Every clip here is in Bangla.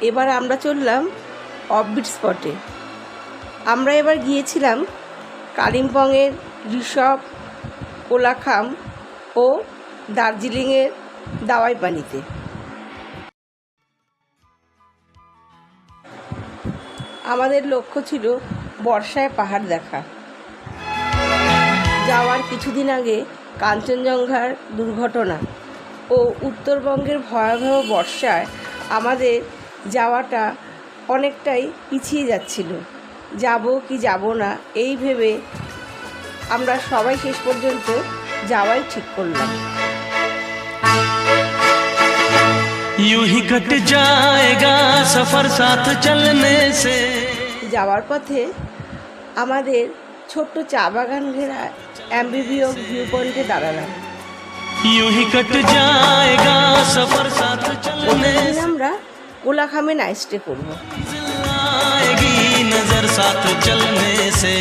এবার আমরা চললাম অফবিট স্পটে। আমরা এবার গিয়েছিলাম কালিম্পংয়ের ঋষভ, কোলাখাম ও দার্জিলিংয়ের দাওয়াই পানিতে। আমাদের লক্ষ্য ছিল বর্ষায় পাহাড় দেখা। যাওয়ার কিছুদিন আগে কাঞ্চনজঙ্ঘার দুর্ঘটনা ও উত্তরবঙ্গের ভয়াবহ বর্ষায় আমাদের যাওয়াটা অনেকটাই পিছিয়ে যাচ্ছিল। যাব কি যাব না এই ভেবে আমরা সবাই শেষ পর্যন্ত যাওয়াই ঠিক করলাম। यूं ही कट जाएगा सफर साथ चलने से। যাওয়ার পথে আমাদের ছোট্ট চা বাগান ঘেরা অ্যাম্বিভিউ ভিউ পয়েন্টে দাঁড়ালাম। यूं ही कट जाएगा सफर साथ चलने से। আমরা কোলাখামে নাইট স্টে করবো। आएगी नजर साथ चलने से।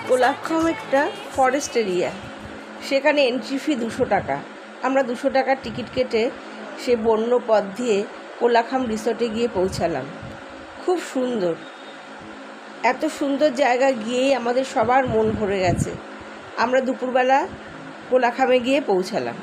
কোলাখাম একটা ফরেস্ট এরিয়া, সেখানে এন্ট্রি ফি 200 টাকা। আমরা 200 টাকার টিকিট কেটে সে বন্য পথ দিয়ে কোলাখাম রিসর্টে গিয়ে পৌঁছালাম। খুব সুন্দর, এত সুন্দর জায়গা গিয়েই আমাদের সবার মন ভরে গেছে। আমরা দুপুরবেলা কোলাখামে গিয়ে পৌঁছালাম।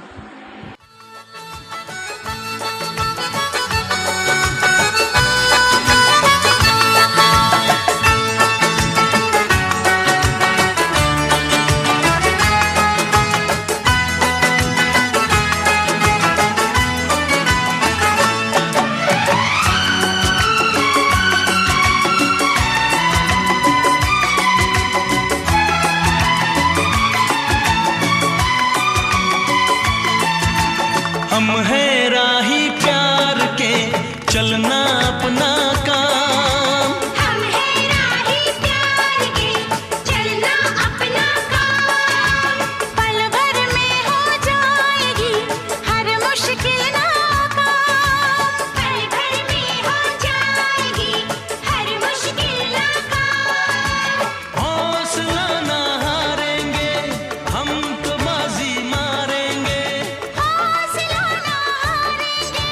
हम है राही प्यार के चलना अपना काम। हम है राही प्यार के चलना अपना काम। पल भर में हो जाएगी हर मुश्किल नाकाम। पल भर में हो जाएगी हर मुश्किल नाकाम। हौसला ना हारेंगे हम तो बाजी मारेंगे। हौसला ना हारेंगे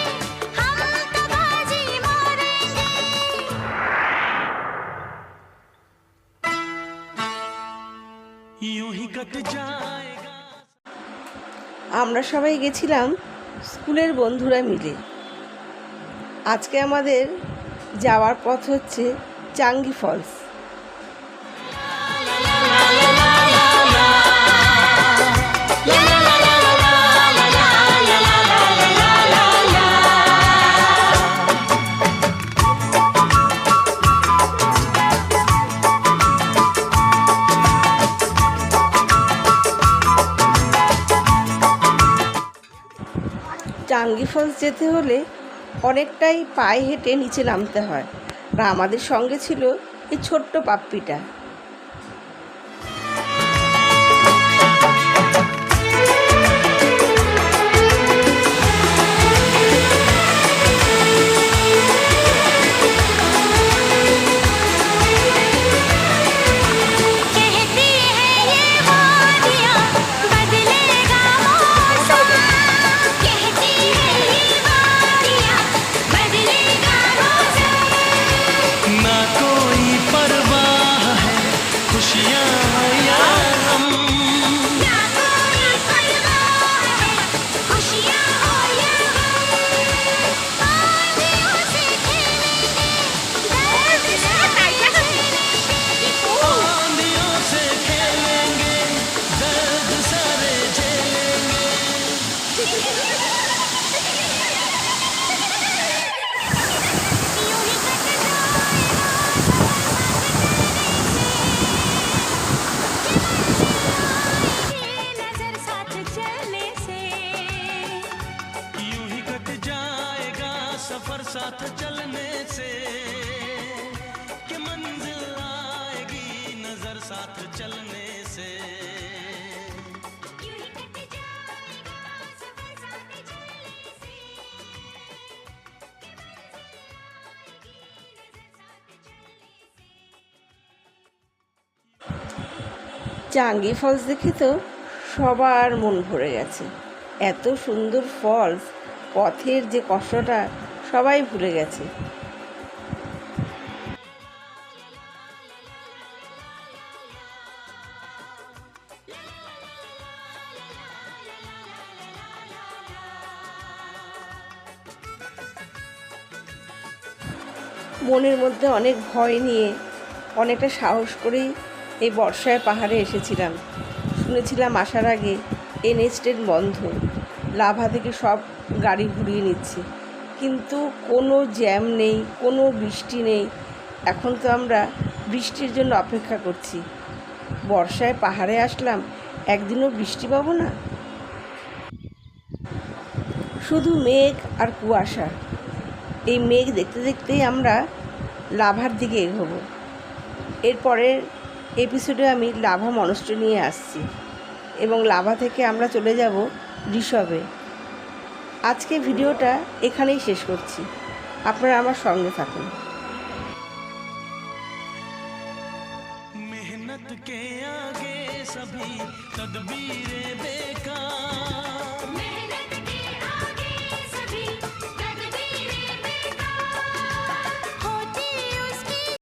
हम तो बाजी मारेंगे। यूं ही कट जाएगा। আমরা সবাই গেছিলাম স্কুলের বন্ধুরা মিলে। আজকে আমাদের যাওয়ার পথ হচ্ছে চাঙ্গি ফলস। চাঙ্গি ফলস যেতে হলে অনেকটাই পায়ে হেঁটে নিচে নামতে হয়, আর আমাদের সঙ্গে ছিল এই ছোট্ট পাপ্পিটা। कहती है ये वादियाँ बदलेगा मौसम। कहती है ये वादियाँ बदलेगा मौसम। ना कोई परवाह है खुशियाँ या गम। ना कोई परवाह है खुशियाँ हो या गम। आंधियों से खेलेंगे दर्द साथ झेलेंगे। आंधियों से खेलेंगे दर्द सारे झेलेंगे। यूं ही कट नजर साथ चलने से। यूं ही कट जाएगा सफर साथ चलने से। कि मंजिल आएगी नजर साथ चलने से। यूं ही कट जाएगा सफर साथ चलने से। চাঙ্গি ফলস দেখে তো সবার মন ভরে গেছে। এত সুন্দর ফলস, পথের যে কষ্টটা সবাই ভুলে গেছে। মনের মধ্যে অনেক ভয় নিয়ে অনেকটা সাহস করেই এই বর্ষায় পাহাড়ে এসেছিলাম। শুনেছিলাম আসার আগে NH বন্ধ, লাভা থেকে সব গাড়ি ঘুরিয়ে নিচ্ছে, কিন্তু কোনো জ্যাম নেই, কোনো বৃষ্টি নেই। এখন তো আমরা বৃষ্টির জন্য অপেক্ষা করছি। বর্ষায় পাহাড়ে আসলাম, একদিনও বৃষ্টি পাবো না, শুধু মেঘ আর কুয়াশা। এই মেঘ দেখতে দেখতেই আমরা লাভার দিকে এগোবো। এরপরের এপিসোডে আমি লাভা মনস্ট্রি নিয়ে আসছি এবং লাভা থেকে আমরা চলে যাব ঋষভে। আজকে ভিডিওটা এখানেই শেষ করছি। আপনারা আমার সঙ্গে থাকুন। मेहनत के आगे सभी तदबीरें बेकार।